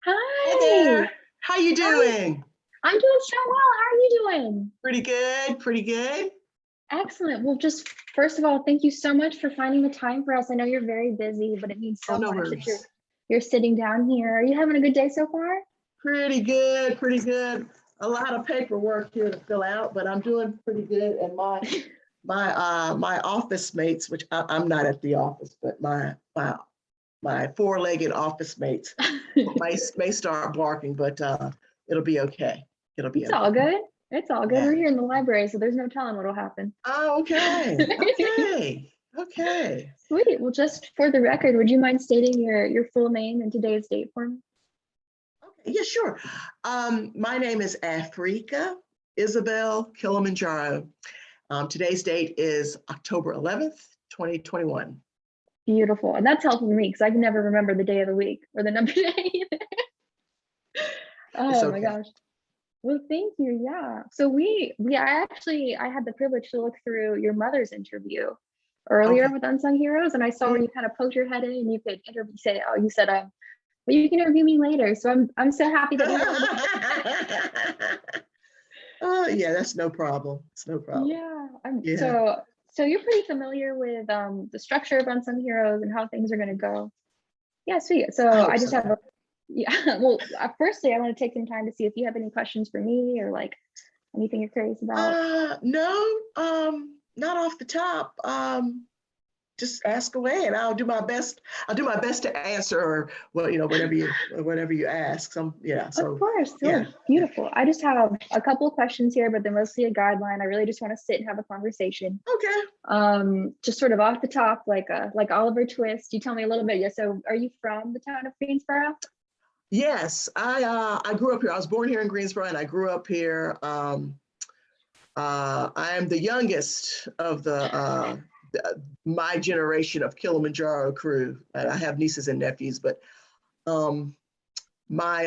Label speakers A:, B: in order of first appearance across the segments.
A: Hey
B: Hi.
A: there. How you
B: Hi.
A: doing?
B: I'm doing so well. How are you doing?
A: Pretty good, pretty good.
B: Excellent. Well, just first of all, thank you so much for finding the time for us. I know you're very busy, but it means
A: Oh,
B: so
A: no
B: much that you're
A: worries.
B: you're sitting down here. Are you having a good day so far?
A: Pretty good, pretty good. A lot of paperwork here to fill out, but I'm doing pretty good. And my office mates, which I'm not at the office, but my four-legged office mates may start barking, but it'll be okay. It'll be
B: It's
A: okay.
B: all good. It's all good.
A: Yeah.
B: We're here in the library, so there's no telling what'll happen.
A: Oh, okay. Okay. Okay.
B: Sweet. Well, just for the record, would you mind stating your full name and today's date for me?
A: Okay, yeah, sure. My name is Africa Isabel Kilimanjaro. Today's date is October 11th, 2021.
B: Beautiful. And that's helpful for me because I can never remember the day of the week or the number day.
A: It's
B: Oh my
A: okay.
B: gosh. Well, thank you. Yeah. So I had the privilege to look through your mother's interview earlier
A: Okay.
B: with Unsung Heroes, and I saw where
A: Mhm.
B: you kind of poked your head in and you could interview say, oh, you said well, you can interview me later. So I'm so happy that we were able to
A: Oh, yeah, that's no problem. It's no problem.
B: yeah.
A: Yeah.
B: So you're pretty familiar with the structure of Unsung Heroes and how things are gonna go. Yeah, sweet. So
A: I hope
B: I just
A: so.
B: have a yeah, well, firstly, I want to take some time to see if you have any questions for me or like anything you're curious about.
A: No, not off the top. Just ask away and I'll do my best. I'll do my best to answer or well, whatever you ask. Yeah,
B: Of
A: so
B: course,
A: yeah,
B: oh,
A: yeah.
B: beautiful. I just have a couple of questions here, but they're mostly a guideline. I really just want to sit and have a conversation.
A: Okay.
B: Just sort of off the top, like Oliver Twist. You tell me a little bit. Yeah. So, are you from the town of Greensboro?
A: Yes, I grew up here. I was born here in Greensboro and I grew up here. I am the youngest of my generation of Kilimanjaro crew. And I have nieces and nephews, but um, my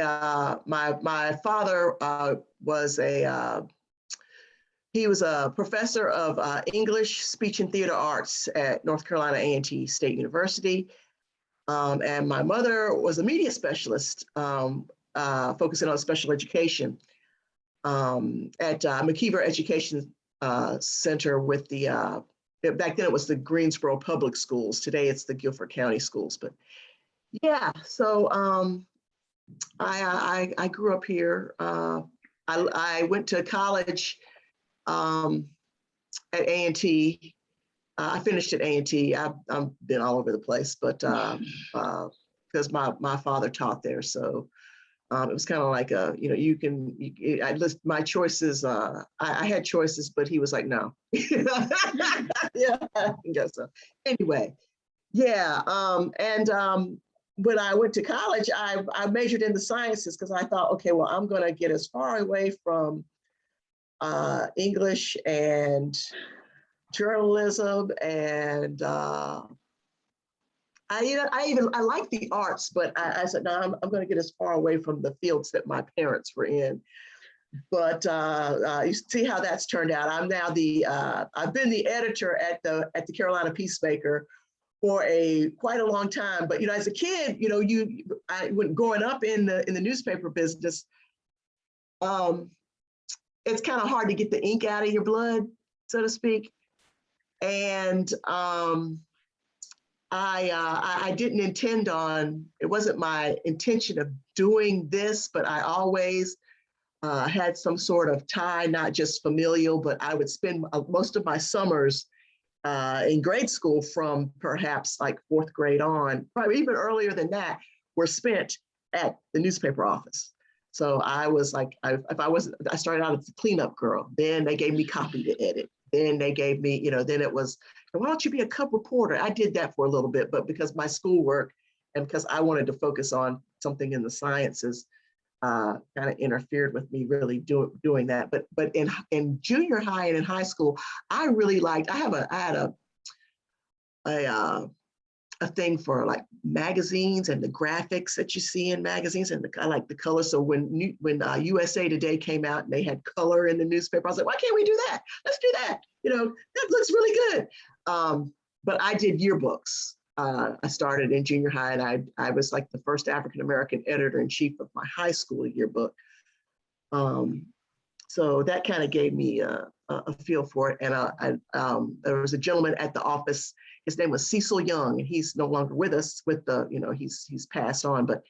A: father was he was a professor of English, speech, and theater arts at North Carolina A&T State University. And my mother was a media specialist, focusing on special education at McKeever Education Center with back then it was the Greensboro Public Schools. Today it's the Guilford County Schools. But yeah, so I grew up here. I went to college at A&T. I finished at A&T. I've been all over the place, but because my father taught there, so it was kind of like I list my choices. I had choices, but he was like, no. Yeah, I guess so. Anyway, yeah, and when I went to college, I majored in the sciences because I thought, okay, well, I'm going to get as far away from English and journalism and I like the arts, but I said no, I'm going to get as far away from the fields that my parents were in. But you see how that's turned out. I'm now I've been the editor at the Carolina Peacemaker for quite a long time. But as a kid, when growing up in the newspaper business, it's kind of hard to get the ink out of your blood, so to speak. And I didn't intend on, it wasn't my intention of doing this, but I always had some sort of tie, not just familial, but I would spend most of my summers in grade school from perhaps like fourth grade on, probably even earlier than that, were spent at the newspaper office. So I was like, I started out as a cleanup girl. Then they gave me copy to edit. Then they gave me, then it was, why don't you be a cub reporter? I did that for a little bit, but because my schoolwork and because I wanted to focus on something in the sciences, kind of interfered with me really doing that. But in junior high and in high school, I really liked. I had a thing for like magazines and the graphics that you see in magazines, and I like the color. So when USA Today came out and they had color in the newspaper, I was like, why can't we do that? Let's do that. That looks really good. But I did yearbooks. I started in junior high, and I was like the first African-American editor-in-chief of my high school yearbook. So that kind of gave me a feel for it. And there was a gentleman at the office. His name was Cecil Young, and he's no longer with us. With the, he's passed on, but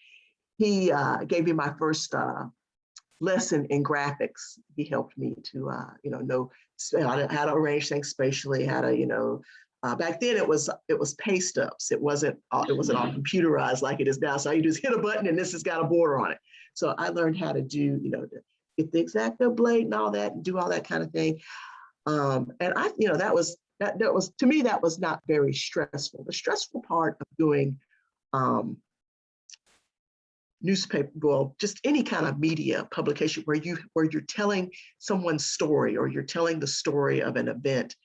A: he gave me my first lesson in graphics. He helped me to know how to arrange things spatially, how to back then it was pay stubs. It wasn't all computerized like it is now. So you just hit a button and this has got a border on it. So I learned how to do get the X-Acto blade and all that, and do all that kind of thing. And that was to me, that was not very stressful. The stressful part of doing newspaper, well, just any kind of media publication where you're telling someone's story, or you're telling the story of an event,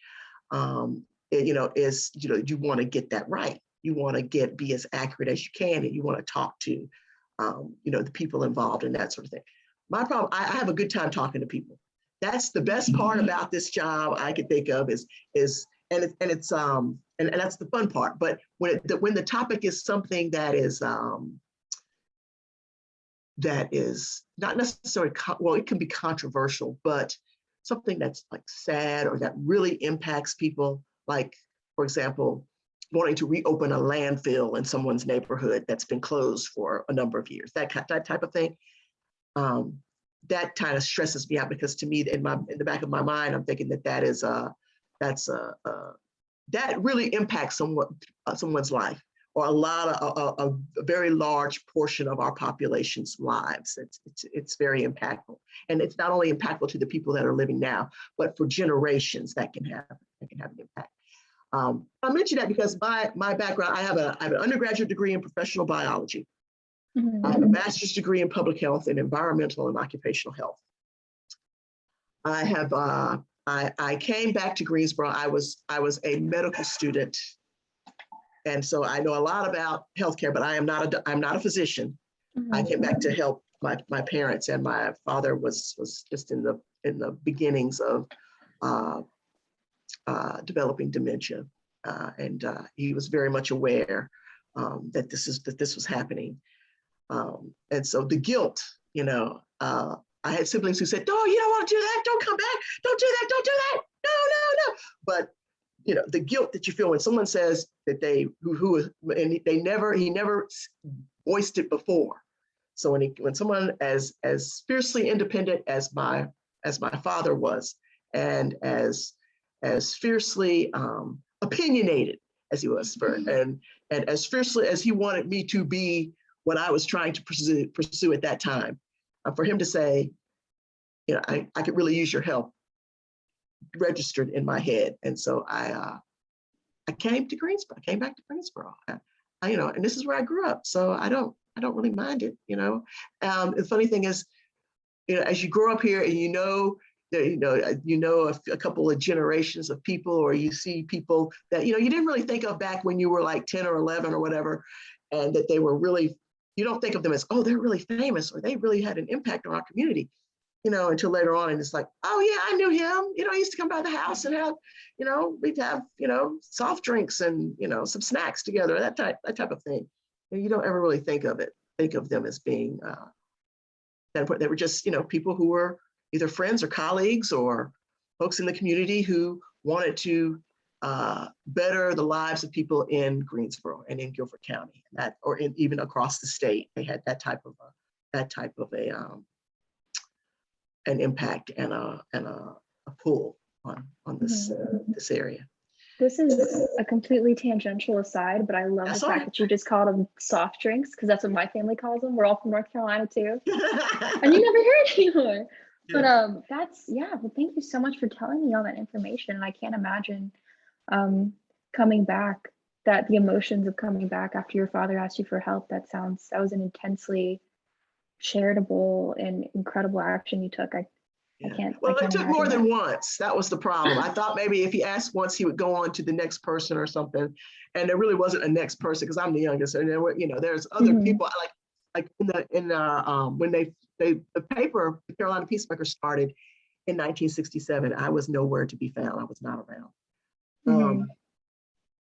A: you want to get that right. You want to be as accurate as you can, and you want to talk to the people involved and that sort of thing. My problem, I have a good time talking to people. That's the best part about this job I could think of is and that's the fun part. But when the topic is something that is not necessarily, it can be controversial, but something that's like sad or that really impacts people, like, for example, wanting to reopen a landfill in someone's neighborhood that's been closed for a number of years, that type of thing. That kind of stresses me out, because to me, in the back of my mind, I'm thinking that really impacts someone's life, or a very large portion of our population's lives. It's very impactful, and it's not only impactful to the people that are living now, but for generations that can have an impact. I mention that because my background, I have an undergraduate degree in professional biology. I have a master's degree in public health and environmental and occupational health. I have I came back to Greensboro. I was a medical student, and so I know a lot about healthcare, but I'm not a physician. I came back to help my parents, and my father was just in the beginnings of developing dementia, and he was very much aware that this was happening. And so the guilt, I had siblings who said, "No, you don't want to do that. Don't come back. Don't do that. Don't do that. No." But the guilt that you feel when someone says that he never voiced it before. So when someone as fiercely independent as my father was, and as fiercely opinionated as he was, and as fiercely as he wanted me to be what I was trying to pursue at that time, for him to say, I could really use your help, registered in my head. And so I came to Greensboro. I came back to Greensboro. And this is where I grew up, so I don't really mind it. The funny thing is, as you grow up here and a couple of generations of people, or you see people that you didn't really think of back when you were like 10 or 11 or whatever, and that they were really, you don't think of them as, oh, they're really famous, or they really had an impact on our community, until later on. And it's like, oh yeah, I knew him. He used to come by the house and have, we'd have, soft drinks and, some snacks together, that type of thing. And you don't ever really think of them as being, they were just, people who were either friends or colleagues or folks in the community who wanted to better the lives of people in Greensboro and in Guilford County, even across the state. They had that type of an impact and a pull on this area.
B: This is a completely tangential aside, but I love the fact that you just called them soft drinks, because that's what my family calls them. We're all from North Carolina too, and you never hear it anymore. Yeah. But well, thank you so much for telling me all that information. And I can't imagine coming back, that the emotions of coming back after your father asked you for help. That was an intensely charitable and incredible action you took.
A: It took more than once. That was the problem. I thought maybe if he asked once, he would go on to the next person or something, and there really wasn't a next person, because I'm the youngest, and there were, there's other people like when the paper, the Carolina Peacemaker, started in 1967. I was nowhere to be found. I was not around.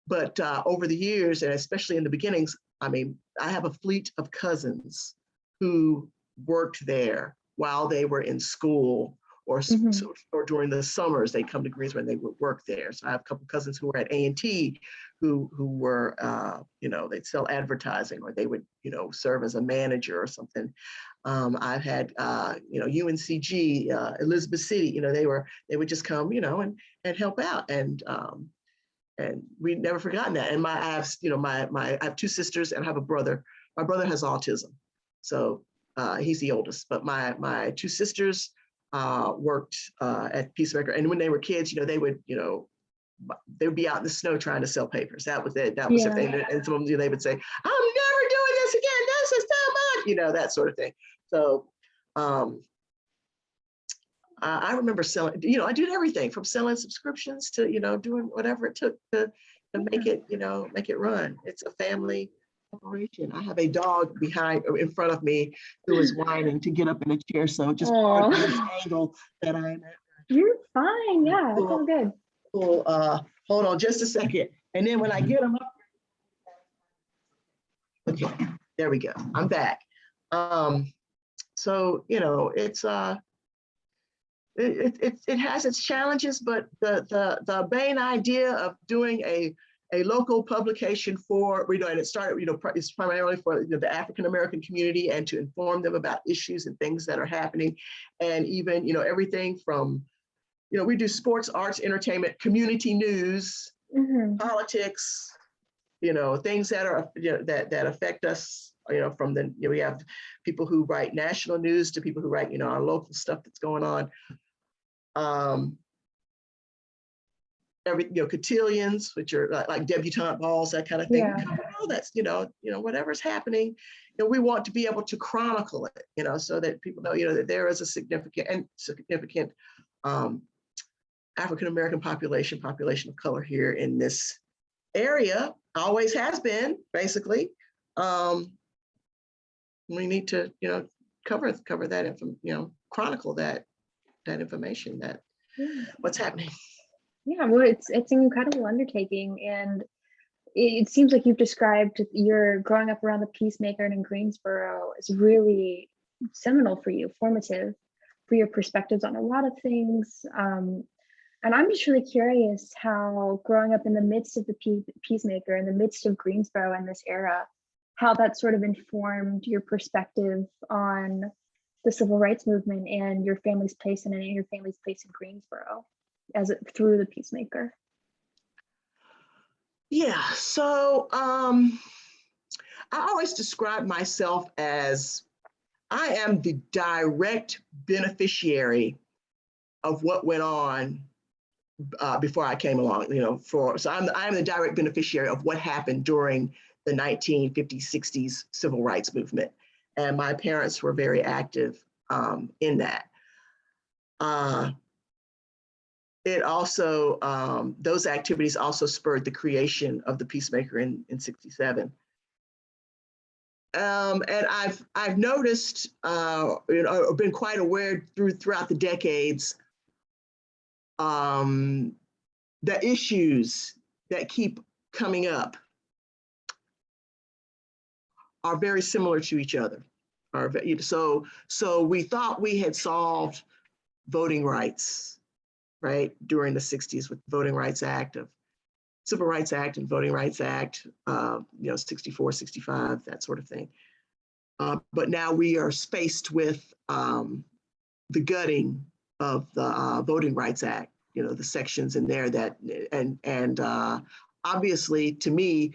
A: But over the years, and especially in the beginnings, I mean, I have a fleet of cousins who worked there while they were in school, or during the summers, they come to Greensboro and they would work there. So I have a couple cousins who were at A&T who were, they'd sell advertising, or they would, serve as a manager or something. I've had, UNCG, Elizabeth City, they would just come, and help out. And we've never forgotten that. And I have two sisters and I have a brother. My brother has autism, so he's the oldest. But my two sisters worked at Peacemaker, and when they were kids, they would be out in the snow trying to sell papers. That was it. That was everything. And some of them, they would say, "I'm never doing this again. This is too much," that sort of thing. So I remember selling, I did everything from selling subscriptions to, doing whatever it took to make it run. It's a family operation. I have a dog in front of me who is whining to get up in a chair. So just pardon this angle that I'm at.
B: You're fine. Yeah, it's all good.
A: Cool. Hold on just a second. And then when I get them up. Okay, there we go. I'm back. So, it's it has its challenges, but the main idea of doing a local publication for, and it started, it's primarily for the African American community, and to inform them about issues and things that are happening. And even, everything from, we do sports, arts, entertainment, community news, politics, things that are, that affect us, from the, we have people who write national news to people who write, our local stuff that's going on. Cotillions, which are like debutante balls, that kind of thing. Oh, that's, whatever's happening, we want to be able to chronicle it, so that people know, that there is a significant African American population of color here in this area, always has been, basically. We need to, cover that, chronicle that information, that what's happening.
B: Yeah, well, it's an incredible undertaking, and it seems like you've described your growing up around the Peacemaker and in Greensboro is really seminal for you, formative for your perspectives on a lot of things. And I'm just really curious how growing up in the midst of the Peacemaker, in the midst of Greensboro in this era, how that sort of informed your perspective on the civil rights movement and your family's place in it, and your family's place in Greensboro through the Peacemaker.
A: Yeah, so I always describe myself as I am the direct beneficiary of what went on before I came along. So I'm the direct beneficiary of what happened during the 1950s, 60s civil rights movement, and my parents were very active in that. It also, those activities also spurred the creation of the Peacemaker in 67. And I've noticed, been quite aware throughout the decades, the issues that keep coming up are very similar to each other. So we thought we had solved voting rights, right, during the 60s with the Voting Rights Act, of Civil Rights Act and Voting Rights Act, 64, 65, that sort of thing. But now we are faced with the gutting of the Voting Rights Act, the sections in there that, and obviously to me,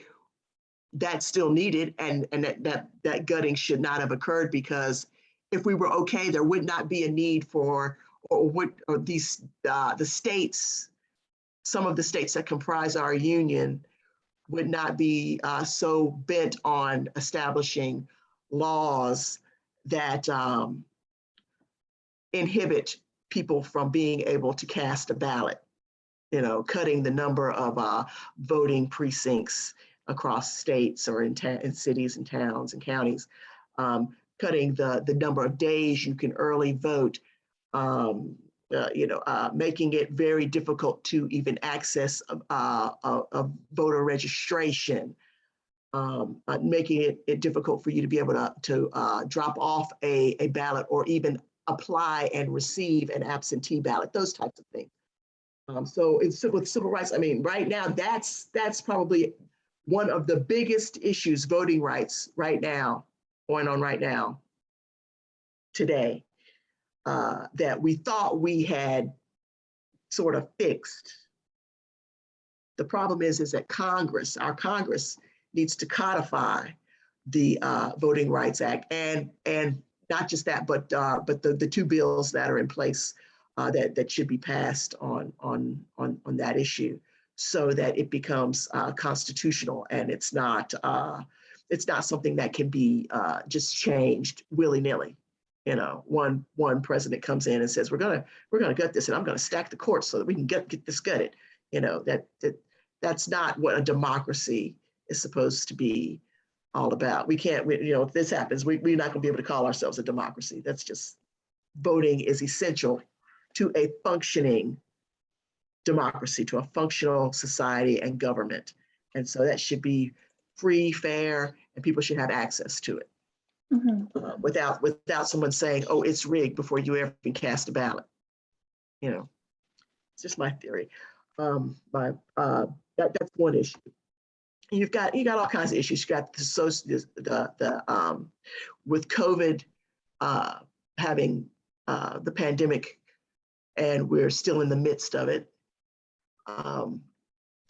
A: that's still needed, and that gutting should not have occurred, because if we were okay, there would not be a need for, the states, some of the states that comprise our union would not be so bent on establishing laws that inhibit people from being able to cast a ballot, cutting the number of voting precincts across states or in cities and towns and counties, cutting the number of days you can early vote, making it very difficult to even access a voter registration, making it difficult for you to be able to drop off a ballot or even apply and receive an absentee ballot, those types of things. So with civil rights, I mean, right now, that's probably one of the biggest issues, voting rights right now, going on right now, today, that we thought we had sort of fixed. The problem is that our Congress needs to codify the Voting Rights Act, and not just that, but the two bills that are in place that should be passed on that issue, so that it becomes constitutional, and it's not something that can be just changed willy-nilly. One president comes in and says, we're gonna gut this, and I'm gonna stack the courts so that we can get this gutted. That's not what a democracy is supposed to be all about. We can't, if this happens, we're not gonna be able to call ourselves a democracy. That's just, voting is essential to a functioning democracy, to a functional society and government. And so that should be free, fair, and people should have access to it. Mm-hmm. Without someone saying, oh, it's rigged before you ever can cast a ballot. It's just my theory. That's one issue. You got all kinds of issues. You got with COVID having the pandemic, and we're still in the midst of it.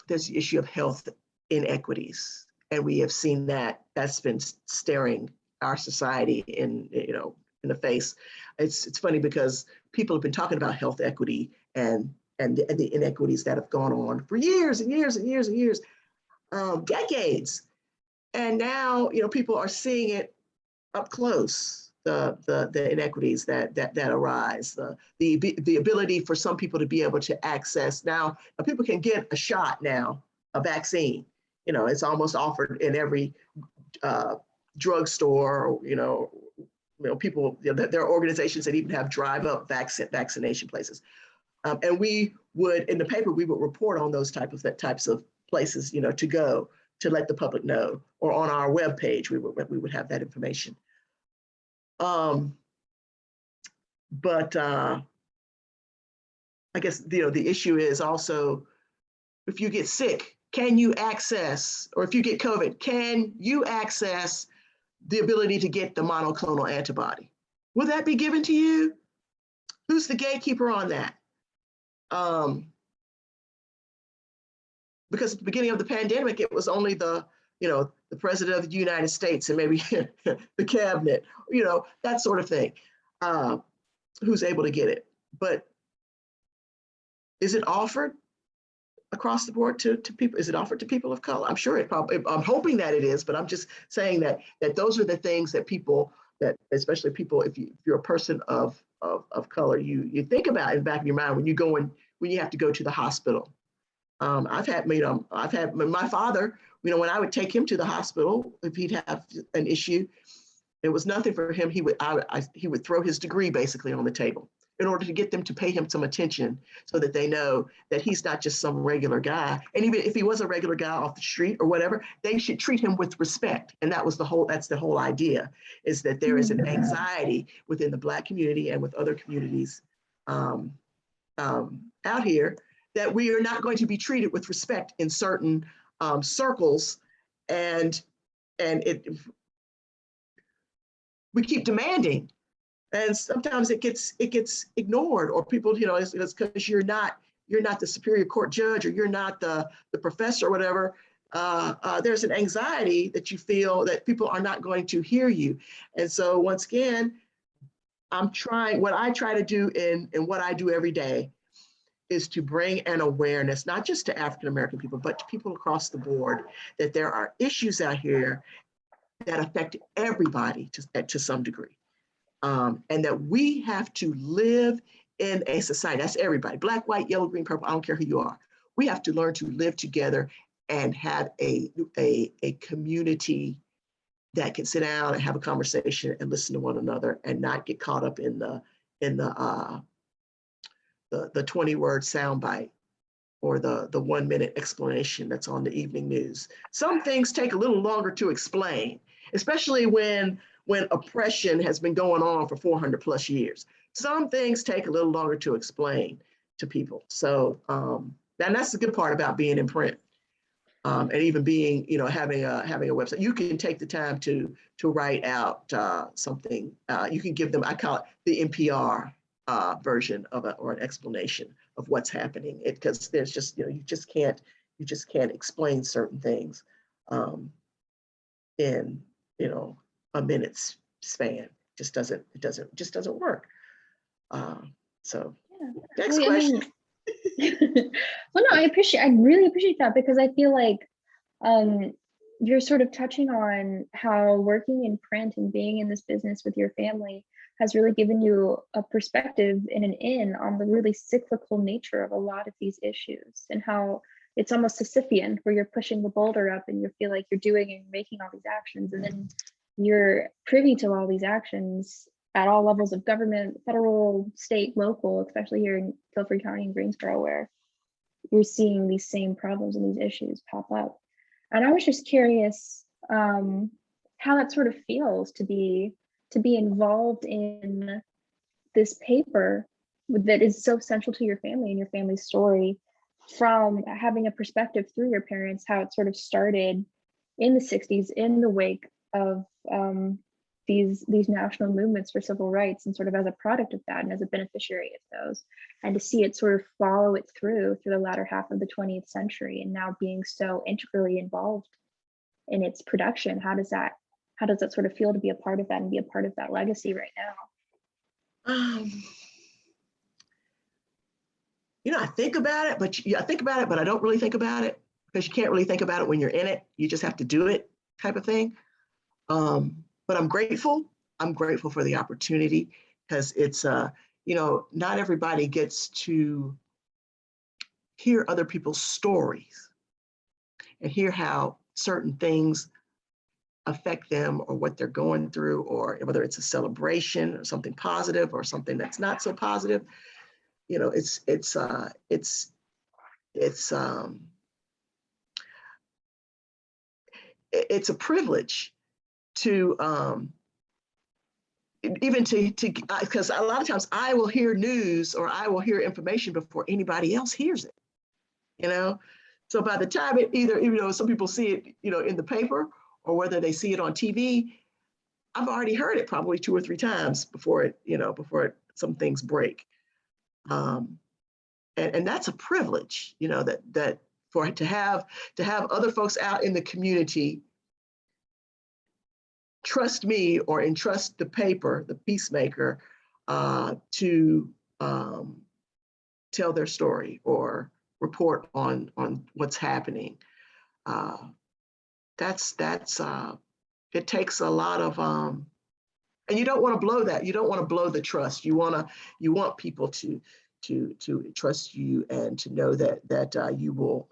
A: There's the issue of health inequities, and we have seen that's been staring our society in the face. It's funny because people have been talking about health equity and the inequities that have gone on for years and years and years and years, decades, and now people are seeing it up close. The inequities that arise, the ability for some people to be able to access. Now people can get a shot now, a vaccine. It's almost offered in every drugstore. People. There are organizations that even have drive-up vaccination places, and we would, in the paper, we would report on those types of places, to go to let the public know, or on our webpage, we would have that information. But I guess the issue is also, if you get sick, can you access, or if you get COVID, can you access the ability to get the monoclonal antibody? Will that be given to you? Who's the gatekeeper on that? Because at the beginning of the pandemic, it was only the president of the United States and maybe the cabinet, that sort of thing, who's able to get it. But is it offered across the board to people? Is it offered to people of color? I'm sure I'm hoping that it is, but I'm just saying that those are the things that people, that especially people, if you're a person of color, you think about in the back of your mind when you have to go to the hospital. I've had my father, when I would take him to the hospital, if he'd have an issue, it was nothing for him. He would throw his degree basically on the table in order to get them to pay him some attention, so that they know that he's not just some regular guy. And even if he was a regular guy off the street or whatever, they should treat him with respect. And that's the whole idea, is that there is an anxiety within the Black community and with other communities out here, that we are not going to be treated with respect in certain circles, and we keep demanding, and sometimes it gets ignored, or people, it's because you're not the Superior Court judge, or you're not the professor or whatever. There's an anxiety that you feel that people are not going to hear you, and so once again, what I try to do in what I do every day is to bring an awareness, not just to African-American people, but to people across the board, that there are issues out here that affect everybody to some degree. And that we have to live in a society, that's everybody, Black, white, yellow, green, purple, I don't care who you are. We have to learn to live together and have a community that can sit down and have a conversation and listen to one another, and not get caught up in the the 20-word soundbite or the 1-minute explanation that's on the evening news. Some things take a little longer to explain, especially when oppression has been going on for 400 plus years. Some things take a little longer to explain to people. So, and that's the good part about being in print. And even being, having a website, you can take the time to write out something. You can give them, I call it the NPR version of or an explanation of what's happening. Because there's just, you just can't explain certain things in, a minute's span. Just doesn't work. So
B: Yeah.
A: next question.
B: Well, no, I really appreciate that, because I feel like you're sort of touching on how working in print and being in this business with your family has really given you a perspective and an in on the really cyclical nature of a lot of these issues, and how it's almost Sisyphean, where you're pushing the boulder up and you feel like you're doing and making all these actions, and then you're privy to all these actions at all levels of government, federal, state, local, especially here in Guilford County and Greensboro, where you're seeing these same problems and these issues pop up. And I was just curious how that sort of feels to be involved in this paper that is so central to your family and your family's story, from having a perspective through your parents, how it sort of started in the 60s in the wake of these national movements for civil rights, and sort of as a product of that and as a beneficiary of those, and to see it sort of follow it through the latter half of the 20th century, and now being so integrally involved in its production. How does that sort of feel to be a part of that and be a part of that legacy right now?
A: I think about it, but I don't really think about it, because you can't really think about it when you're in it. You just have to do it, type of thing. But I'm grateful. I'm grateful for the opportunity, because it's, not everybody gets to hear other people's stories and hear how certain things affect them, or what they're going through, or whether it's a celebration or something positive or something that's not so positive. It's a privilege to even to because a lot of times I will hear news, or I will hear information before anybody else hears it. So by the time it either, some people see it, in the paper, or whether they see it on TV, I've already heard it probably 2 or 3 times before some things break. And that's a privilege, that to have other folks out in the community trust me or entrust the paper, the Peacemaker, to tell their story or report on what's happening. It takes a lot of, and you don't want to blow that. You don't want to blow the trust. You want people to trust you, and to know that you will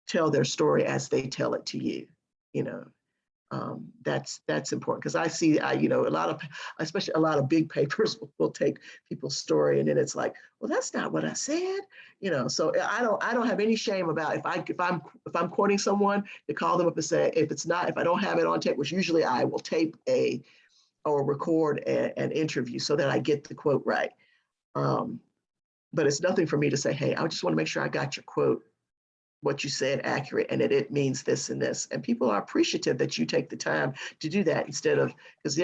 A: tell their story as they tell it to you. That's important, because I see, especially a lot of big papers will take people's story, and then it's like, well, that's not what I said, So I don't have any shame about if I'm quoting someone, to call them up and say, if I don't have it on tape, which usually I will tape or record an interview so that I get the quote right. But it's nothing for me to say, hey, I just want to make sure I got your quote, what you said, accurate, and that it means this and this. And people are appreciative that you take the time to do that, instead of, because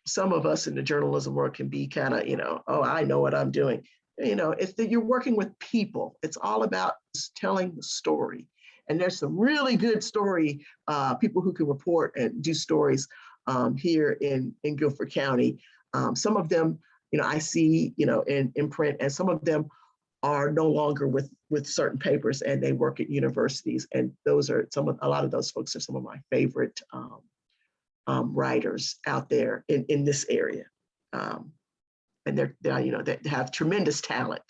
A: some of us in the journalism work can be kind of, oh, I know what I'm doing. It's that you're working with people. It's all about telling the story. And there's some really good story people who can report and do stories here in Guilford County. Some of them, I see, in print, and some of them are no longer with certain papers, and they work at universities. And those are a lot of those folks are some of my favorite writers out there in this area. And they have tremendous talent.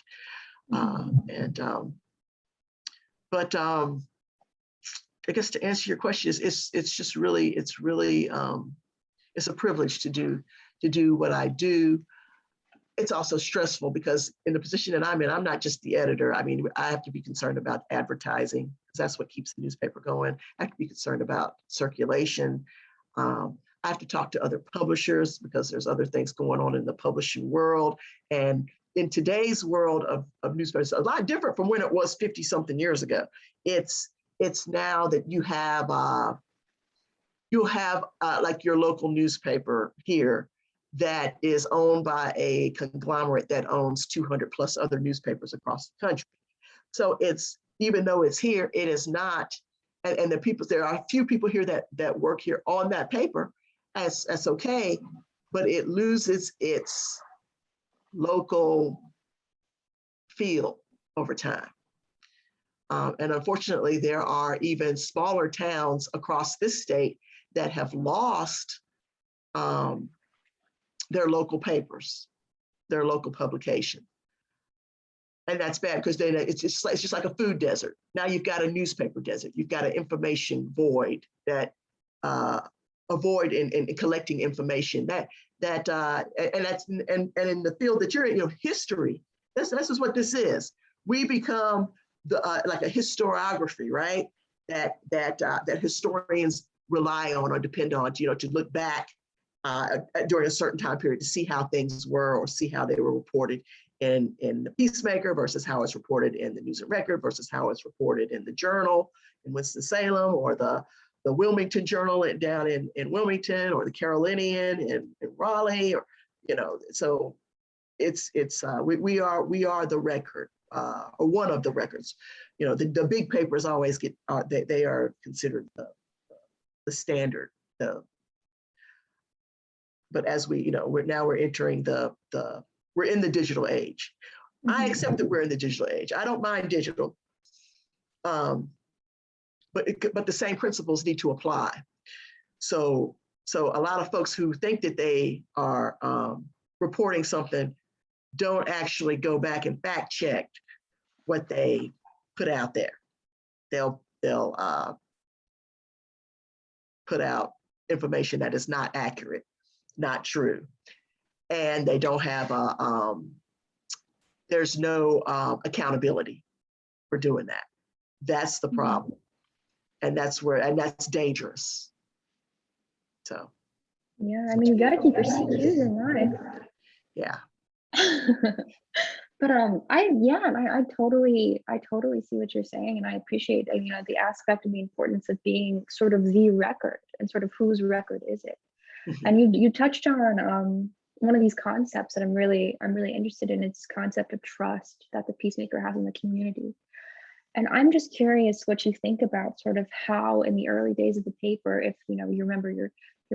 A: But I guess to answer your question, it's really it's a privilege to do what I do. It's also stressful because in the position that I'm in, I'm not just the editor. I mean, I have to be concerned about advertising because that's what keeps the newspaper going. I have to be concerned about circulation. I have to talk to other publishers because there's other things going on in the publishing world. And in today's world of newspapers, a lot different from when it was 50 something years ago. It's now that you'll have like your local newspaper here that is owned by a conglomerate that owns 200 plus other newspapers across the country. So it's, even though it's here, it is not, and there are a few people here that work here on that paper, that's okay, but it loses its local feel over time. And unfortunately, there are even smaller towns across this state that have lost their local papers, their local publication. And that's bad because then it's just like a food desert. Now you've got a newspaper desert. You've got an information void, that a void in collecting information. And in the field that you're in, history. This is what this is. We become like a historiography, right? That historians rely on or depend on, to look back during a certain time period to see how things were or see how they were reported in the Peacemaker versus how it's reported in the News and Record versus how it's reported in the Journal in Winston-Salem or the Wilmington Journal down in Wilmington or the Carolinian in Raleigh, or so we are the record, or one of the records. The big papers always get they are considered the standard. But as we're entering we're in the digital age. I accept that we're in the digital age. I don't mind digital, but the same principles need to apply. So a lot of folks who think that they are reporting something don't actually go back and fact check what they put out there. They'll put out information that is not accurate, not true. And they don't have there's no accountability for doing that. That's the problem. And that's dangerous. So.
B: Yeah, I mean, you got to keep your CQs in line.
A: Yeah.
B: But I totally see what you're saying, and I appreciate the aspect of the importance of being sort of the record and sort of whose record is it. Mm-hmm. And you touched on one of these concepts that I'm really interested in. It's concept of trust that the Peacemaker has in the community. And I'm just curious what you think about sort of how in the early days of the paper, if you remember your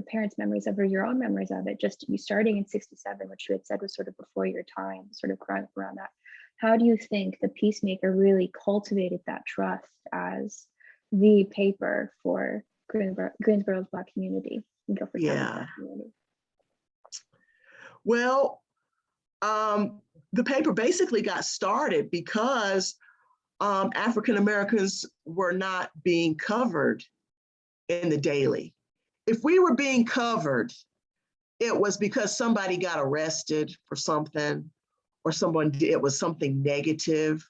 B: parents' memories of, or your own memories of it, just you starting in '67, which you had said was sort of before your time, sort of around that. How do you think the Peacemaker really cultivated that trust as the paper for Greensboro's Black community and Guilford County's Black community?
A: Well, the paper basically got started because African Americans were not being covered in the daily. If we were being covered, it was because somebody got arrested for something, or it was something negative,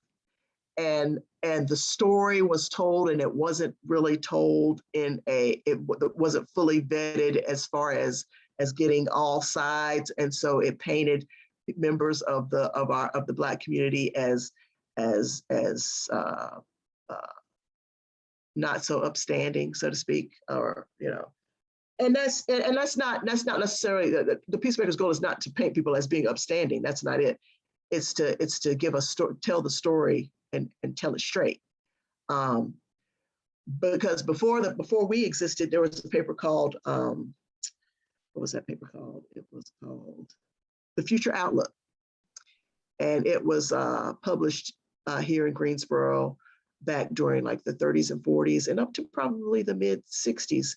A: and the story was told, and it wasn't really told it wasn't fully vetted as far as getting all sides, and so it painted members of the Black community as not so upstanding, so to speak, or and that's not necessarily the Peacemaker's goal is not to paint people as being upstanding. That's not it. It's to give a story, tell the story, and tell it straight. Because before we existed, there was a paper called what was that paper called? It was called The Future Outlook, and it was published here in Greensboro back during like the 30s and 40s and up to probably the mid 60s.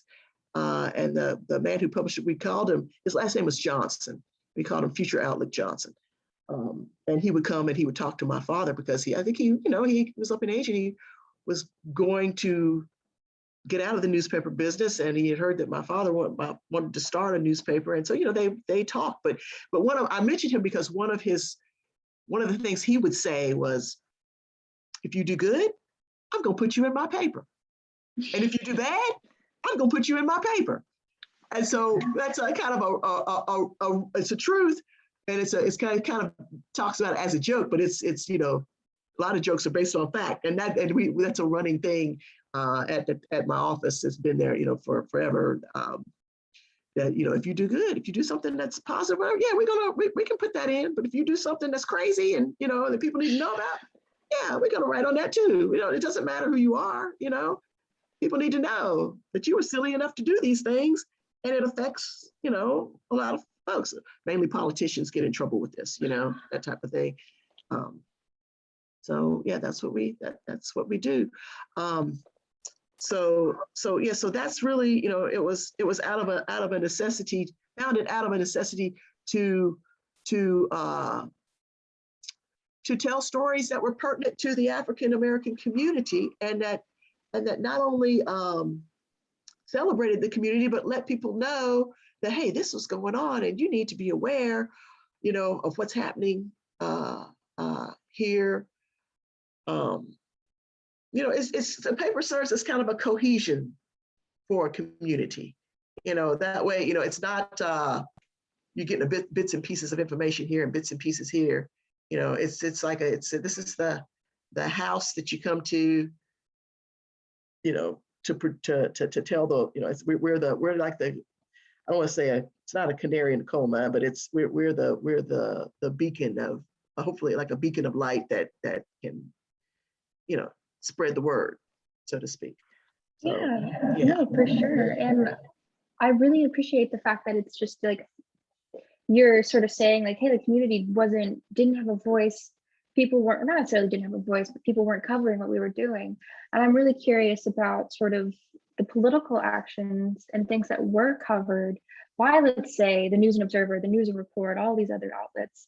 A: And the man who published it, we called him, his last name was Johnson. We called him Future Outlook Johnson. And he would come and he would talk to my father because I think he was up in age and he was going to get out of the newspaper business, and he had heard that my father wanted to start a newspaper, and so they talked. But I mentioned him because one of the things he would say was, if you do good, I'm gonna put you in my paper, and if you do bad, I'm gonna put you in my paper. And so that's a kind of it's a truth, and it's kind of talks about it as a joke, but it's a lot of jokes are based on fact, and that's a running thing at my office. It's been there for forever. That if you do good, if you do something that's positive, well, yeah, we can put that in. But if you do something that's crazy and that people need to know about, yeah, we're gonna write on that too. It doesn't matter who you are. People need to know that you were silly enough to do these things, and it affects a lot of folks. Mainly politicians get in trouble with this, that type of thing. So yeah, that's what we do. So that's really, it was out of a necessity, founded out of a necessity to tell stories that were pertinent to the African American community, and that not only celebrated the community, but let people know that, hey, this was going on, and you need to be aware, of what's happening here. It's the paper serves as kind of a cohesion for a community. That way, it's not you're getting bits and pieces of information here and bits and pieces here. It's like this is the house that you come to, to tell we're like the, I don't want to say it's not a canary in the coal mine, but we're the beacon of, hopefully like a beacon of light that can spread the word, so to speak. So,
B: yeah, no, for sure. And I really appreciate the fact that it's just like you're sort of saying like, hey, the community didn't have a voice. People weren't, not necessarily didn't have a voice, but people weren't covering what we were doing. And I'm really curious about sort of the political actions and things that were covered by, let's say, the News and Observer, the News and Report, all these other outlets.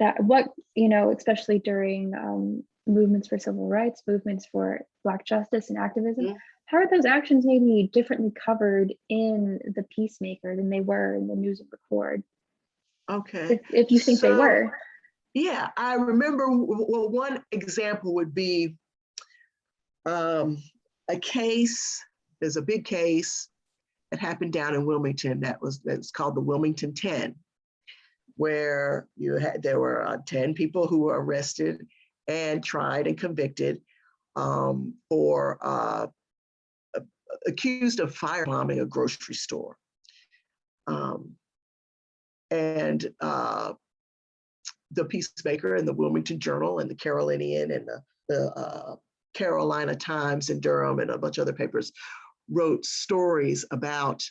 B: Especially during movements for civil rights, movements for Black justice and activism, how are those actions maybe differently covered in the Peacemaker than they were in the News and Report?
A: Okay.
B: If you think they were.
A: Yeah, I remember, well, one example would be a case, there's a big case that happened down in Wilmington that's called the Wilmington 10, where there were 10 people who were arrested and tried and convicted for accused of firebombing a grocery store. And the Peacemaker and the Wilmington Journal and the Carolinian and the Carolina Times in Durham and a bunch of other papers wrote stories about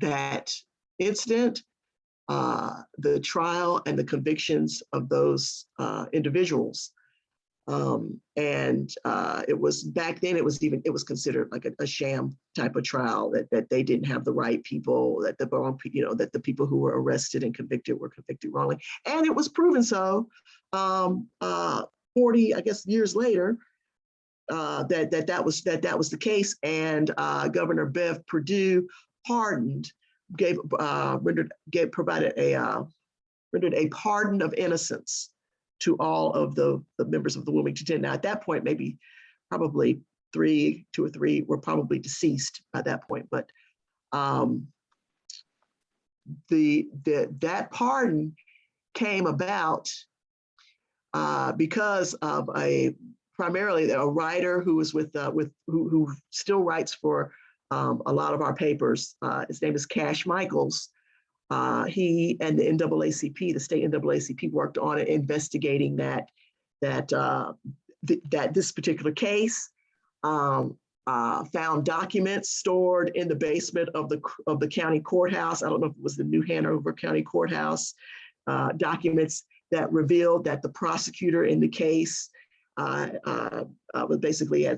A: that incident, the trial and the convictions of those individuals. It was, back then it was considered like a sham type of trial, that they didn't have the right people, that the people who were arrested and convicted were convicted wrongly. And it was proven so 40, I guess, years later, that was the case. And Governor Bev Perdue rendered a pardon of innocence to all of the members of the Wilmington 10. Now, at that point, maybe probably 2 or 3 were probably deceased by that point. But that pardon came about because of primarily a writer who was who still writes for a lot of our papers. His name is Cash Michaels. He and the NAACP, the state NAACP, worked on it, investigating that this particular case. Found documents stored in the basement of the county courthouse. I don't know if it was the New Hanover County Courthouse. Documents that revealed that the prosecutor in the case basically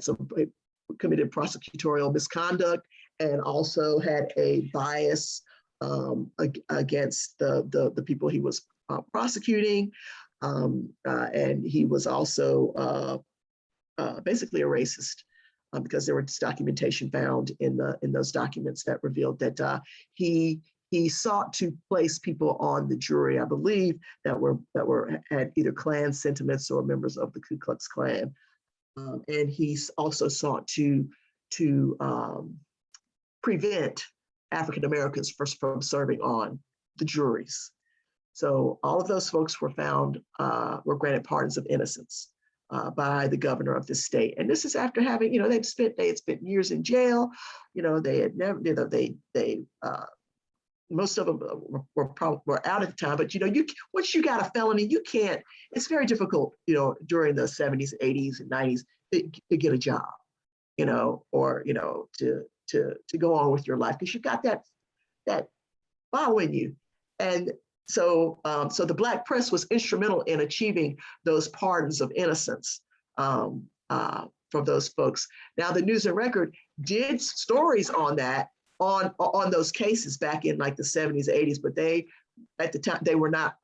A: committed prosecutorial misconduct and also had a bias against the people he was prosecuting, and he was also basically a racist. because there was documentation found in those documents that revealed that he sought to place people on the jury, I believe, that had either Klan sentiments or members of the Ku Klux Klan, and he also sought to prevent African Americans from serving on the juries. So all of those folks were granted pardons of innocence by the governor of the state. And this is after having, they had spent years in jail. They had never, most of them were out at the time, but once you got a felony, you can't, it's very difficult, during the 70s, 80s, and 90s to get a job, or, to go on with your life, because you got that following you. And so the Black press was instrumental in achieving those pardons of innocence from those folks. Now, the News and Record did stories on that, on those cases back in like the 70s, 80s, but at the time they were not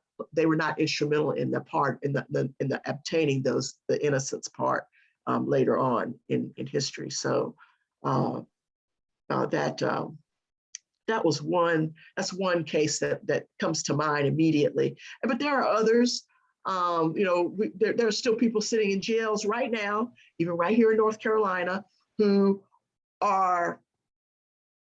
A: instrumental in the obtaining the innocence part later on in history. So that's one case that comes to mind immediately. But there are others. There are still people sitting in jails right now, even right here in North Carolina, who are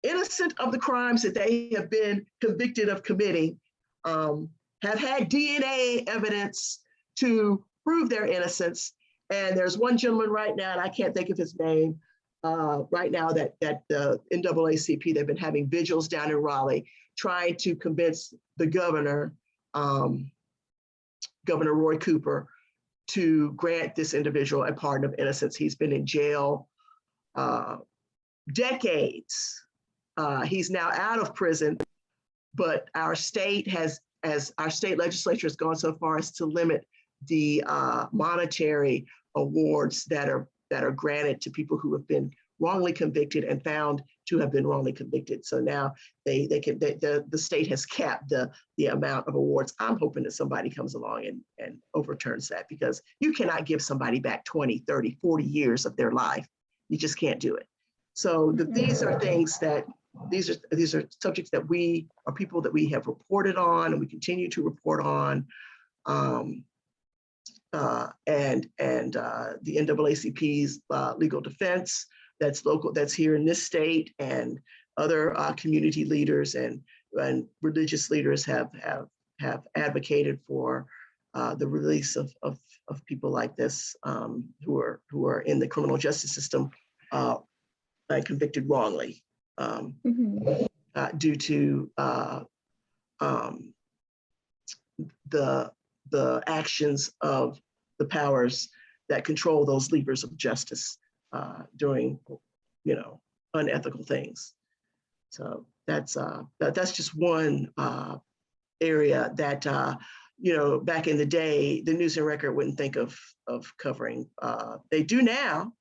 A: innocent of the crimes that they have been convicted of committing, have had DNA evidence to prove their innocence. And there's one gentleman right now, and I can't think of his name, right now that the NAACP, they've been having vigils down in Raleigh, trying to convince the governor, Governor Roy Cooper, to grant this individual a pardon of innocence. He's been in jail decades. He's now out of prison, but our state legislature has gone so far as to limit the monetary awards that are granted to people who have been wrongly convicted and found to have been wrongly convicted. So now the state has capped the amount of awards. I'm hoping that somebody comes along and overturns that, because you cannot give somebody back 20, 30, 40 years of their life. You just can't do it. So these are things these are subjects that people that we have reported on and we continue to report on. And the NAACP's legal defense that's here in this state, and other community leaders and religious leaders have advocated for the release of people like this, who are in the criminal justice system convicted wrongly, due to the actions of the powers that control those levers of justice, doing, unethical things. So that's just one area that, back in the day, the News and Record wouldn't think of covering. They do now,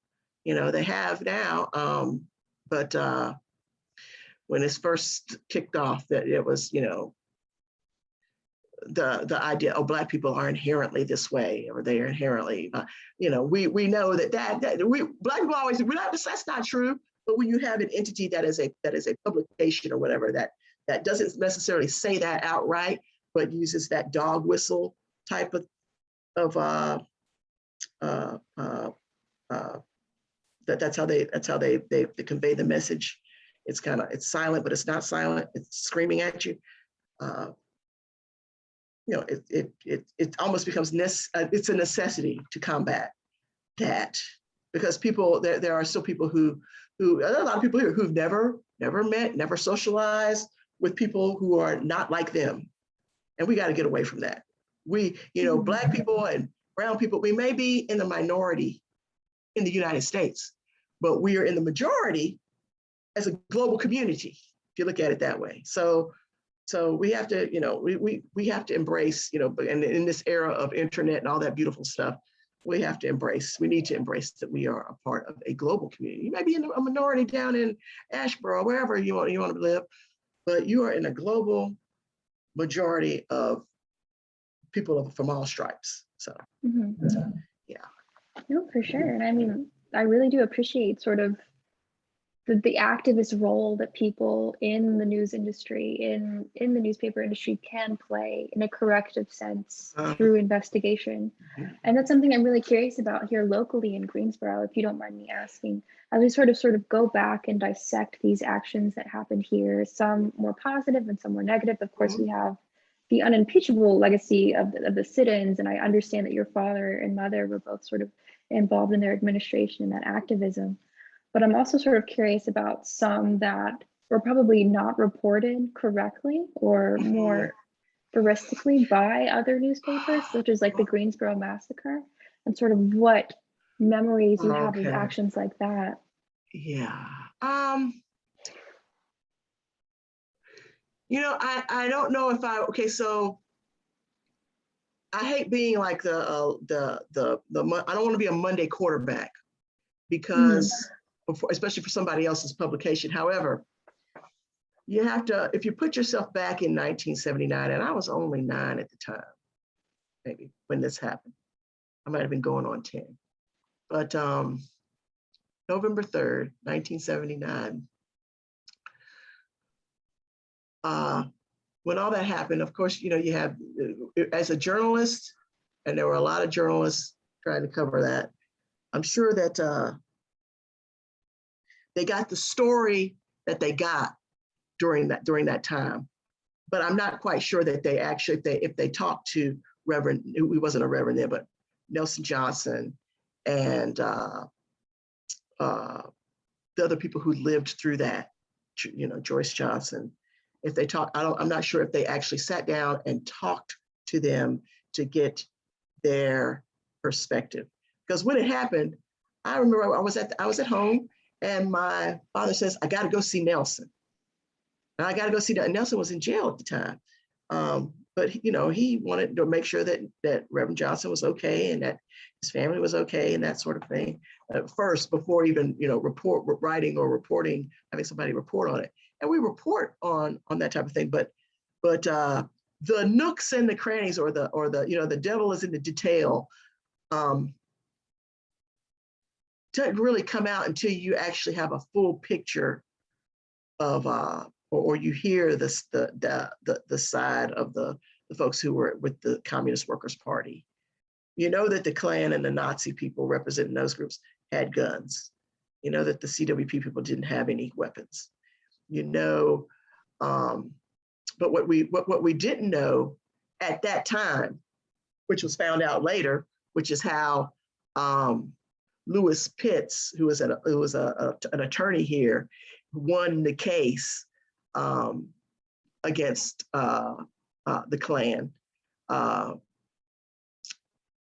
A: they have now, but when it's first kicked off, that it was, the idea, Black people are inherently this way, or they are inherently, we know that Black people always, that's not true. But when you have an entity that is a publication or whatever, that doesn't necessarily say that outright, but uses that dog whistle type of that's how they convey the message. It's silent, but it's not silent. It's screaming at you. It almost becomes it's a necessity to combat that, because there are still people who there are a lot of people here who've never met, never socialized with people who are not like them, and we got to get away from that. We, Black people and brown people, we may be in the minority in the United States, but we are in the majority as a global community, if you look at it that way. So we have to, we have to embrace, and in this era of internet and all that beautiful stuff, we need to embrace that we are a part of a global community. You may be in a minority down in Asheboro, wherever you want to live, but you are in a global majority of people from all stripes. So,
B: yeah. No, for sure. And I mean, I really do appreciate sort of the activist role that people in the news industry, in the newspaper industry can play in a corrective sense through investigation. And that's something I'm really curious about here locally in Greensboro, if you don't mind me asking, as we sort of go back and dissect these actions that happened here, some more positive and some more negative. Of course, we have the unimpeachable legacy of the sit-ins, and I understand that your father and mother were both sort of involved in their administration and that activism. But I'm also sort of curious about some that were probably not reported correctly or more veristically by other newspapers, such as like the Greensboro Massacre, and sort of what memories you have of actions like that.
A: Yeah. You know, I don't know if so I hate being like I don't want to be a Monday quarterback because especially for somebody else's publication. However, you have to, if you put yourself back in 1979, and I was only 9 at the time, maybe when this happened, I might have been going on 10, but November 3rd, 1979, when all that happened, of course, you know, you have, as a journalist, and there were a lot of journalists trying to cover that, I'm sure that they got the story that they got during that time, but I'm not quite sure that they actually, if they talked to Reverend, he wasn't a Reverend then, but Nelson Johnson and the other people who lived through that, you know, Joyce Johnson, if they talk, I'm not sure if they actually sat down and talked to them to get their perspective. Because when it happened, I remember I was at home, and my father says, I got to go see Nelson. And I got to go see that. Nelson was in jail at the time. But, you know, he wanted to make sure that Reverend Johnson was okay and that his family was okay and that sort of thing. First, before even, you know, writing or reporting, having somebody report on it. And we report on that type of thing. But the nooks and the crannies, or the you know, the devil is in the detail, doesn't really come out until you actually have a full picture of or you hear the side of the folks who were with the Communist Workers' Party. You know that the Klan and the Nazi people representing those groups had guns. You know that the CWP people didn't have any weapons. You know, but what we didn't know at that time, which was found out later, which is how Lewis Pitts, who was an attorney here, won the case against the Klan,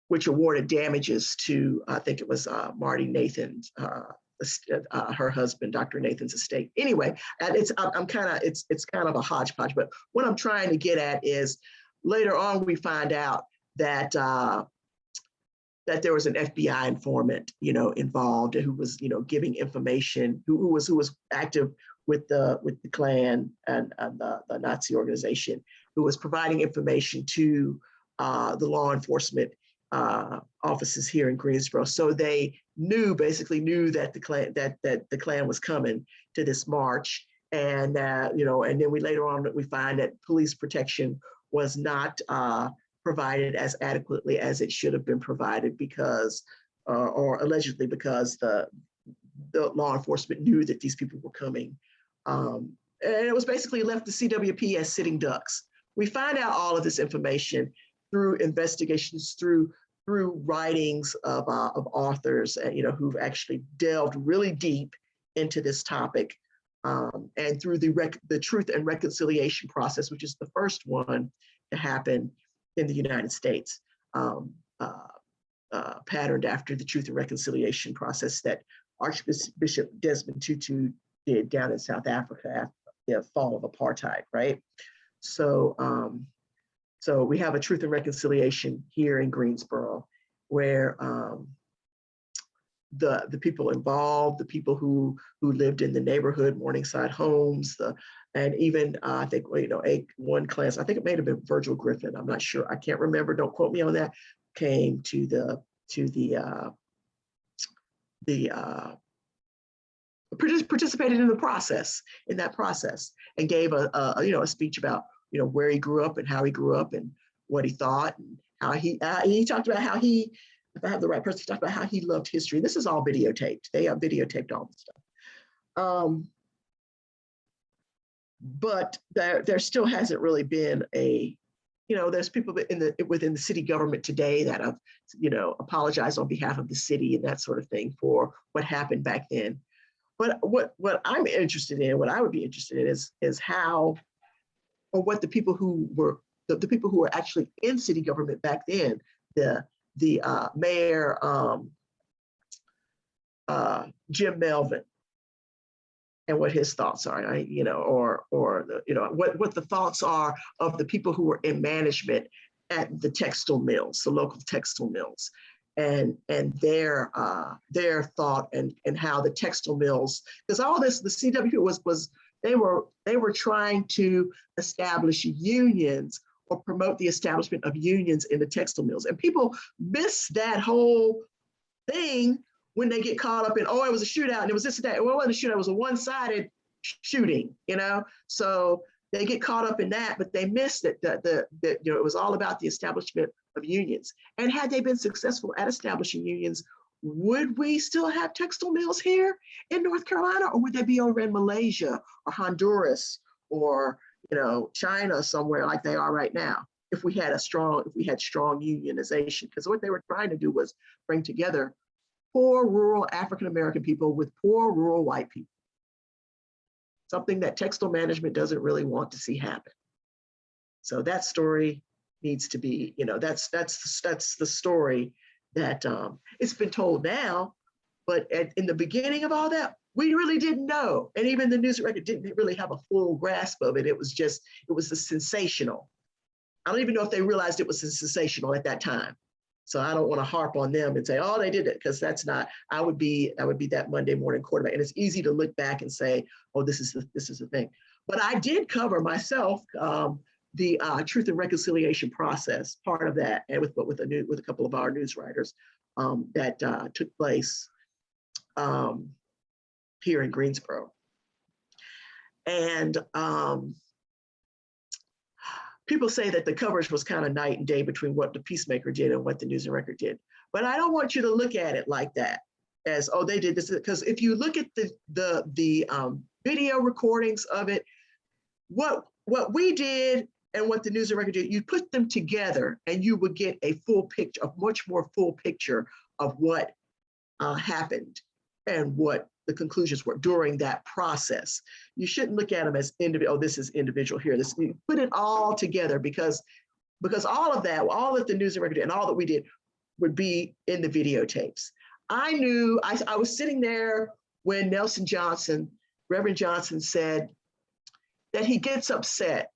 A: which awarded damages to, I think it was Marty Nathan's, her husband, Dr. Nathan's estate. Anyway, and it's kind of a hodgepodge. But what I'm trying to get at is, later on we find out that that there was an FBI informant, you know, involved, who was, you know, giving information, who was active with the Klan and the Nazi organization, who was providing information to the law enforcement offices here in Greensboro. So they basically knew that the Klan was coming to this march, and you know, and then later on we find that police protection was not provided as adequately as it should have been provided because, or allegedly because the law enforcement knew that these people were coming. And it was basically left to CWP as sitting ducks. We find out all of this information through investigations, through writings of authors, you know, who've actually delved really deep into this topic, and through the Truth and Reconciliation process, which is the first one to happen in the United States, patterned after the Truth and Reconciliation process that Archbishop Desmond Tutu did down in South Africa after the fall of apartheid, right? So, so we have a Truth and Reconciliation here in Greensboro, where the people involved, the people who lived in the neighborhood, Morningside Homes, and even I think, you know, one class, I think it may have been Virgil Griffin, I'm not sure, I can't remember, don't quote me on that, came to the participated in that process, and gave a speech about where he grew up and how he grew up and what he thought, and how he talked about how he, if I have the right person, he talked about how he loved history. This is all videotaped. They have videotaped all this stuff. But there still hasn't really been there's people within the city government today that have, apologized on behalf of the city and that sort of thing for what happened back then. But what I'm interested in, what I would be interested in is how, or what the people who were actually in city government back then, the mayor, Jim Melvin, and what his thoughts are, what the thoughts are of the people who were in management at the textile mills, the local textile mills, and their thought and how the textile mills, because all this, the CW was they were trying to establish unions or promote the establishment of unions in the textile mills, and people miss that whole thing when they get caught up in, it was a shootout and it was this and that. Well, it wasn't a shootout, it was a one-sided shooting, So they get caught up in that, but they missed it, that it was all about the establishment of unions. And had they been successful at establishing unions, would we still have textile mills here in North Carolina, or would they be over in Malaysia or Honduras or China somewhere like they are right now? If we had strong unionization, because what they were trying to do was bring together poor rural African-American people with poor rural white people. Something that textile management doesn't really want to see happen. So that story needs to be, that's the story that it's been told now, but in the beginning of all that, we really didn't know. And even the news record didn't really have a full grasp of it. It was the sensational. I don't even know if they realized it was sensational at that time. So I don't want to harp on them and say, they did it, because that's not, I would be that Monday morning quarterback. And it's easy to look back and say, this is the thing. But I did cover myself the truth and reconciliation process, part of that, and with a couple of our news writers that took place here in Greensboro. And people say that the coverage was kind of night and day between what the Peacemaker did and what the News and Record did. But I don't want you to look at it like that, as, they did this, because if you look at the video recordings of it, what we did and what the News and Record did, you put them together and you would get a much more full picture of what happened and what the conclusions were during that process. You shouldn't look at them as individual. This is individual here. You put it all together, because all of that, all that the News and Record did and all that we did would be in the videotapes. I knew, I was sitting there when Reverend Johnson said that he gets upset.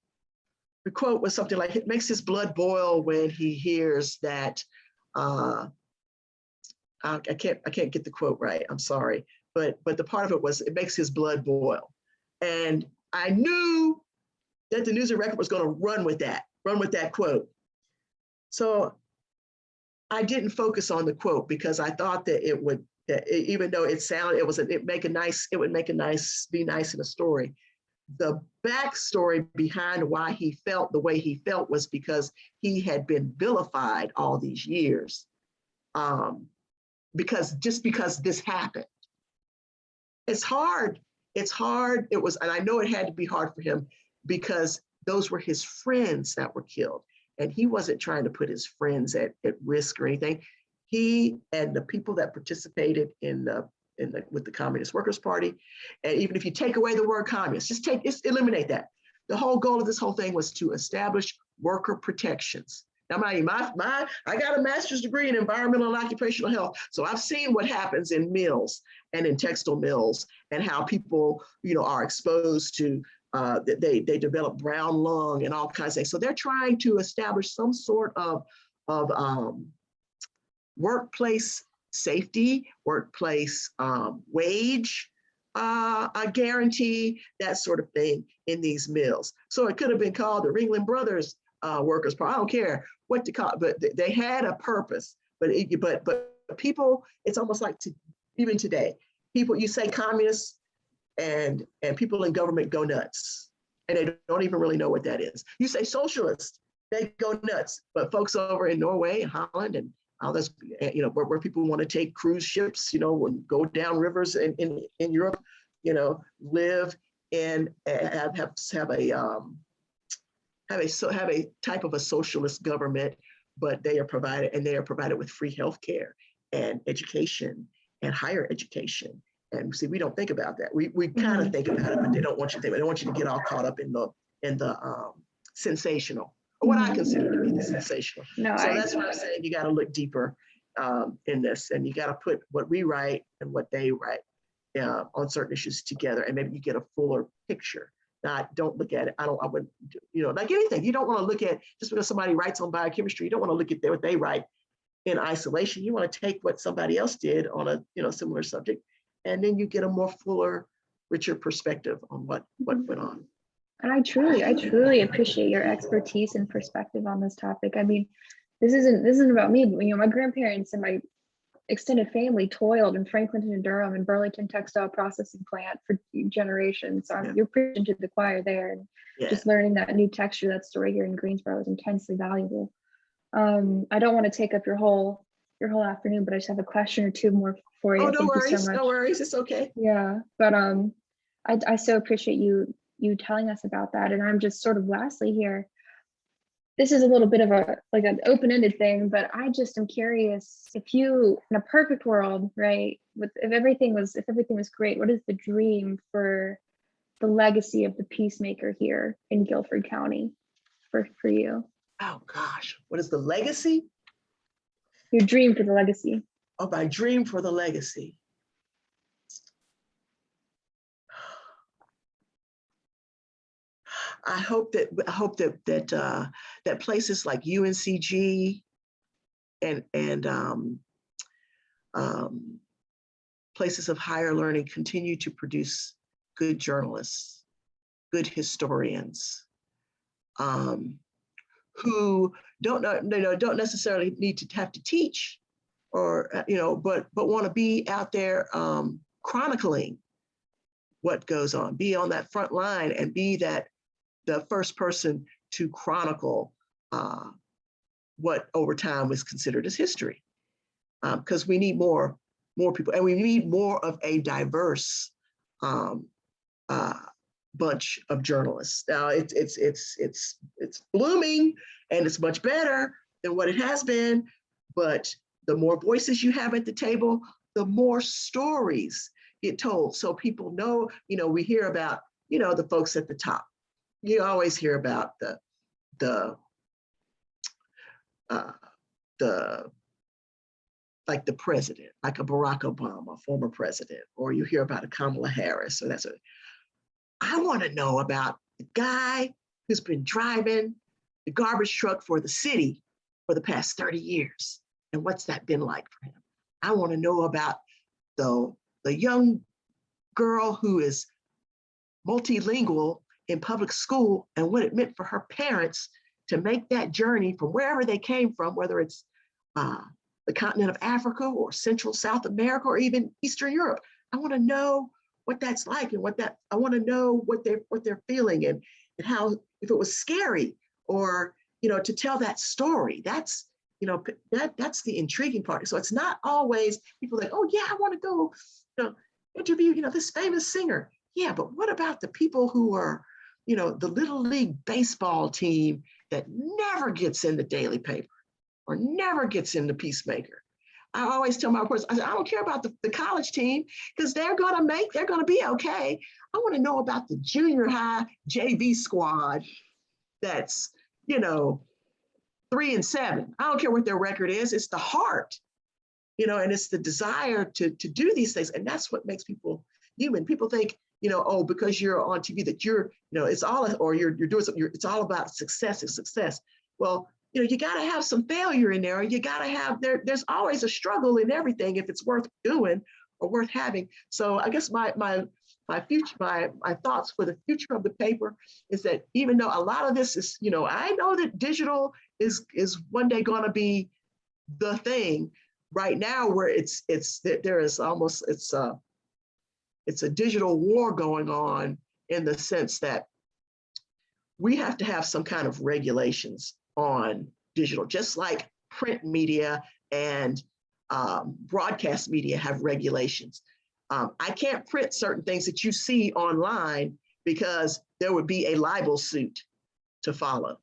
A: The quote was something like, "It makes his blood boil when he hears that," I can't get the quote right, I'm sorry. But the part of it was, it makes his blood boil. And I knew that the News and Record was going to run with that quote. So I didn't focus on the quote, because I thought that it would, even though it would be nice in a story. The backstory behind why he felt the way he felt was because he had been vilified all these years. Because this happened. It's hard. It was, and I know it had to be hard for him, because those were his friends that were killed. And he wasn't trying to put his friends at risk or anything. He and the people that participated with the Communist Workers' Party, and even if you take away the word communist, just eliminate that. The whole goal of this whole thing was to establish worker protections. Now, I got a master's degree in environmental and occupational health, so I've seen what happens in mills and in textile mills, and how people, are exposed to, they develop brown lung and all kinds of things. So they're trying to establish some sort of workplace safety, workplace wage guarantee, that sort of thing in these mills. So it could have been called the Ringling Brothers Workers' Party. I don't care what to call it, but they had a purpose. But people, it's almost like even today, people, you say communists and people in government go nuts and they don't even really know what that is. You say socialists, they go nuts, but folks over in Norway, Holland, and all this, you know, where people want to take cruise ships, you know, and go down rivers in Europe, you know, live in, have a type of a socialist government, but they are provided with free healthcare and education and higher education. And see, we don't think about that. We kind of think about it, but they don't want you to think. They don't want you to get all caught up in the sensational, or what I consider to be the sensational.
B: No,
A: so that's why I'm saying you got to look deeper in this, and you got to put what we write and what they write on certain issues together, and maybe you get a fuller picture. Don't look at it. I wouldn't, you know, like anything. You don't want to look at just because somebody writes on biochemistry. You don't want to look at what they write in isolation. You want to take what somebody else did on a, you know, similar subject, and then you get a more fuller, richer perspective on what went on.
B: And I truly appreciate your expertise and perspective on this topic. I mean, this isn't about me, but, you know, my grandparents and my extended family toiled in Franklinton and Durham and Burlington Textile Processing Plant for generations. So you're preaching to the choir there, and just learning that new texture, that story here in Greensboro is intensely valuable. I don't want to take up your whole afternoon, but I just have a question or two more for you.
A: Oh, no worries,
B: you so much.
A: No worries, it's okay.
B: Yeah, but I so appreciate you telling us about that. And I'm just sort of lastly here, this is a little bit of like an open-ended thing, but I just am curious, if you, in a perfect world, right, if everything was great, what is the dream for the legacy of the Peacemaker here in Guilford County for you?
A: Oh gosh, what is the legacy?
B: Your dream for the legacy.
A: Oh, my dream for the legacy. I hope that places like UNCG and places of higher learning continue to produce good journalists, good historians, who don't necessarily need to have to teach, or but want to be out there chronicling what goes on, be on that front line, and be the first person to chronicle what over time was considered as history. Because we need more people, and we need more of a diverse bunch of journalists. Now it's blooming, and it's much better than what it has been, but the more voices you have at the table, the more stories get told. So people know, we hear about, the folks at the top. You always hear about the president, like a Barack Obama, former president, or you hear about a Kamala Harris. So I want to know about the guy who's been driving the garbage truck for the city for the past 30 years. And what's that been like for him? I want to know about the young girl who is multilingual in public school and what it meant for her parents to make that journey from wherever they came from, whether it's the continent of Africa or Central South America or even Eastern Europe. I want to know what that's like, and I want to know what they're feeling, and how, if it was scary, or to tell that story. That's that's the intriguing part. So it's not always people like, oh yeah, I want to go interview this famous singer. Yeah, but what about the people who are the little league baseball team that never gets in the daily paper or never gets in the Peacemaker? I always tell my reporters, I don't care about the college team, because they're going to be okay. I want to know about the junior high JV squad that's, 3-7. I don't care what their record is. It's the heart, and it's the desire to do these things. And that's what makes people human. People think, oh, because you're on TV that you're, it's all, or you're doing something, it's all about success is success. Well, you got to have some failure in there. You got to have, there's always a struggle in everything if it's worth doing or worth having. So I guess my thoughts for the future of the paper is that, even though a lot of this is, I know that digital is one day going to be the thing, right now where there is almost, it's a digital war going on, in the sense that we have to have some kind of regulations on digital, just like print media and broadcast media have regulations. I can't print certain things that you see online because there would be a libel suit to follow,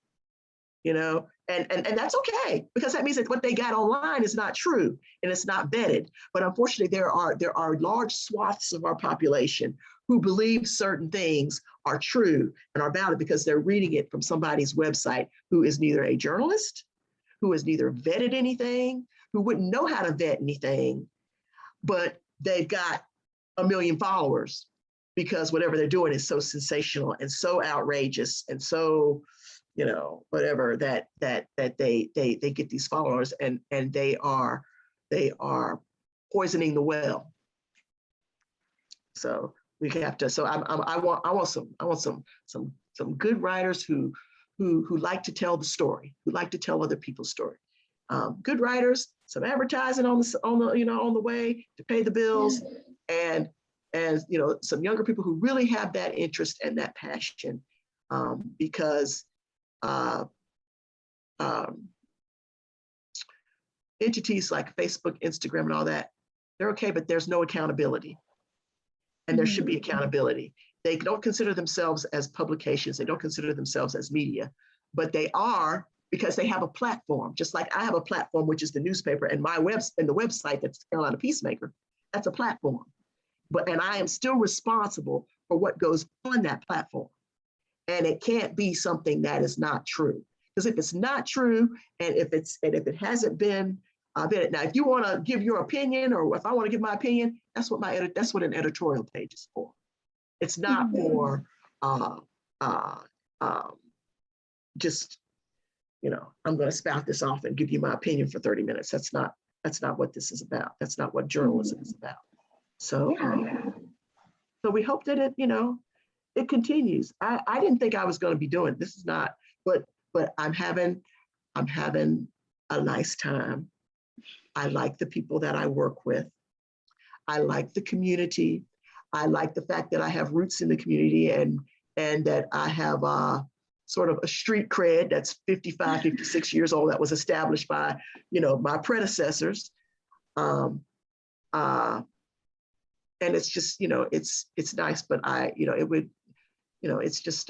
A: you know, and that's okay, because that means that what they got online is not true and it's not vetted. But unfortunately, there are large swaths of our population who believe certain things are true and are valid because they're reading it from somebody's website who is neither a journalist, who has neither vetted anything, who wouldn't know how to vet anything, but they've got 1 million followers because whatever they're doing is so sensational and so outrageous and so, you know, whatever, that they get these followers, and they are poisoning the well. So we have to. So I want some good writers who like to tell the story, who like to tell other people's story. Good writers, some advertising on the way to pay the bills, and you know, some younger people who really have that interest and that passion, because entities like Facebook, Instagram, and all that, they're okay, but there's no accountability, and there should be accountability. They don't consider themselves as publications. They don't consider themselves as media, but they are, because they have a platform, just like I have a platform, which is the newspaper, and the website that's Carolina Peacemaker, that's a platform. And I am still responsible for what goes on that platform. And it can't be something that is not true. Because if it's not true, and if it hasn't been vetted, now if you want to give your opinion, or if I want to give my opinion, that's what an editorial page is for. It's not for just, you know, I'm going to spout this off and give you my opinion for 30 minutes. That's not what this is about. That's not what journalism is about. So, so we hope that it, you know, it continues. I didn't think I was going to be doing this. Is not, but I'm having a nice time. I like the people that I work with. I like the community. I like the fact that I have roots in the community, and that I have sort of a street cred that's 55, 56 years old, that was established by, you know, my predecessors. And it's just, you know, it's nice, but it would, you know, it's just,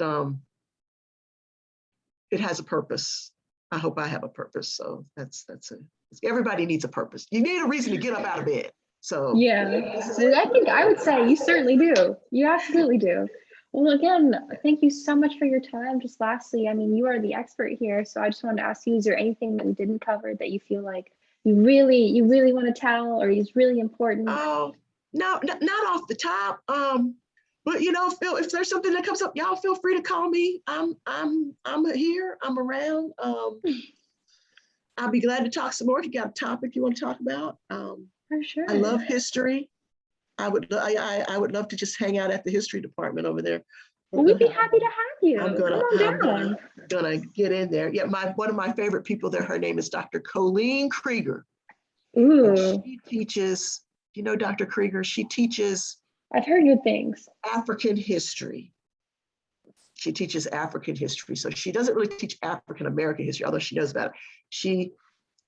A: it has a purpose. I hope I have a purpose. So that's it. Everybody needs a purpose. You need a reason to get up out of bed. So
B: yeah, I think I would say you certainly do. You absolutely do. Well, again, thank you so much for your time. Just lastly, I mean, you are the expert here, so I just wanted to ask you, is there anything that we didn't cover that you feel like you really want to tell, or is really important?
A: Oh, no, not off the top. But you know, if there's something that comes up, y'all feel free to call me. I'm here. I'm around. I'll be glad to talk some more if you got a topic you want to talk about.
B: For sure.
A: I love history. I would love to just hang out at the history department over there.
B: Well, we'd be happy to have you.
A: I'm gonna get in there. Yeah, one of my favorite people there, her name is Dr. Colleen Krieger.
B: Ooh.
A: She teaches, you know, Dr. Krieger, she teaches,
B: I've heard good things,
A: African history. She teaches African history. So she doesn't really teach African American history, although she knows about it. She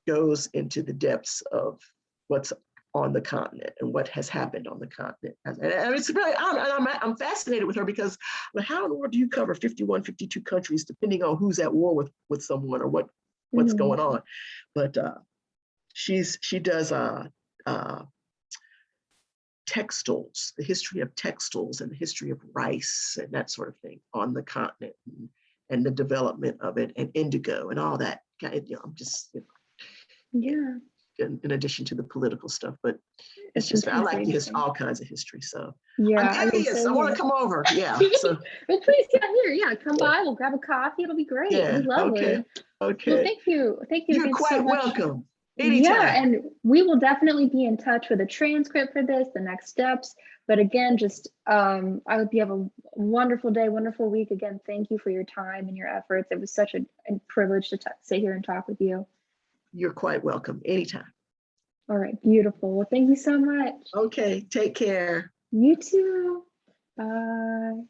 A: goes into the depths of what's on the continent and what has happened on the continent. And it's really, I'm fascinated with her, because how in the world do you cover 51, 52 countries, depending on who's at war with someone or what's going on? But she does textiles, the history of textiles and the history of rice and that sort of thing on the continent, and the development of it, and indigo and all that. You know, I'm just, you know, in addition to the political stuff, but it's just, I like all kinds of history. So yeah, I'm curious. I want to come over. Yeah. So
B: well, please get here. Yeah, come by. We'll grab a coffee. It'll be great.
A: Yeah.
B: It'll be lovely.
A: Okay.
B: Well, thank you.
A: You're quite
B: so
A: welcome. Anytime.
B: Yeah, and we will definitely be in touch with a transcript for this, the next steps. But again, just I hope you have a wonderful day, wonderful week. Again, thank you for your time and your efforts. It was such a privilege to sit here and talk with you.
A: You're quite welcome. Anytime.
B: All right, beautiful. Well, thank you so much.
A: Okay, take care.
B: You too. Bye.